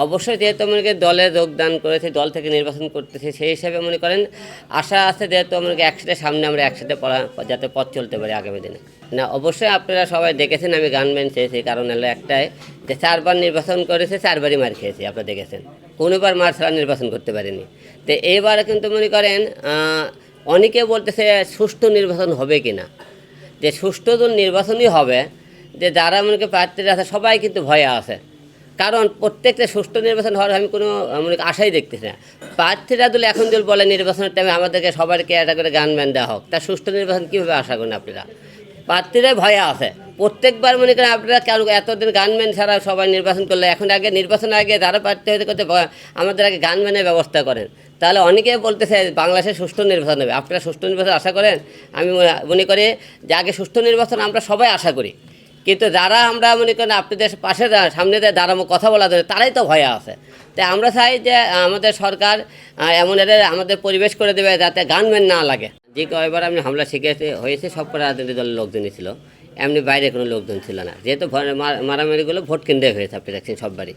অবশ্যই যেহেতু মনে করেন দলে যোগদান করেছে, দল থেকে নির্বাচন করতেছে, সেই হিসাবে মনে করেন আশা আছে যেহেতু মনে করেন একসাথে সামনে আমরা একসাথে পড়া যাতে পথ চলতে পারি আগামী দিনে। না অবশ্যই আপনারা সবাই দেখেছেন আমি গানম্যান চেয়েছি, কারণ হলো একটাই যে 4বার নির্বাচন করেছে, 4বারই মার খেয়েছি, আপনারা দেখেছেন কোনোবার মার ছাড়া নির্বাচন করতে পারিনি। তো এইবার কিন্তু মনে করেন অনেকে বলতেছে সুষ্ঠু নির্বাচন হবে কি না, যে সুষ্ঠু নির্বাচনই হবে, যে যারা মনে করেন প্রার্থীরা আছে সবাই কিন্তু ভয়ে আছে, কারণ প্রত্যেকটা সুষ্ঠু নির্বাচন হওয়ার আমি কোনো মনে আশাই দেখতেছি না। প্রার্থীরা যদি এখন যদি বলে নির্বাচনের টাইমে আমাদেরকে সবাইকে একটা করে গানম্যান দেওয়া হোক, তার সুষ্ঠু নির্বাচন কীভাবে আশা করেন আপনারা? প্রার্থীরাই ভয়ে আছে প্রত্যেকবার, মনে করেন আপনারা কেন এতদিন গানম্যান ছাড়া সবাই নির্বাচন করলে, এখন আগে নির্বাচনের আগে যারা প্রার্থী হতে করতে আমাদের আগে গানম্যানের ব্যবস্থা করেন, তাহলে অনেকেই বলতেছে বাংলাদেশে সুষ্ঠু নির্বাচন হবে। আপনারা সুষ্ঠু নির্বাচন আশা করেন? আমি মনে করি যে আগে সুষ্ঠু নির্বাচন আমরা সবাই আশা করি, কিন্তু যারা আমরা মনে করেন আপনাদের পাশে সামনে দাঁড়াবো কথা বলা যায় তারাই তো ভয়ে আছে। তাই আমরা চাই যে আমাদের সরকার এমন আমাদের পরিবেশ করে দেবে যাতে গানম্যান না লাগে। যে কয়বার আমি হামলা শিখেছে হয়েছে সব করে রাজনৈতিক দলের লোকজনই ছিল, এমনি বাইরে কোনো লোকজন ছিল না, যেহেতু মারামারিগুলো ভোট কেন্দ্রে হয়েছে, আপনি দেখছেন সববারই।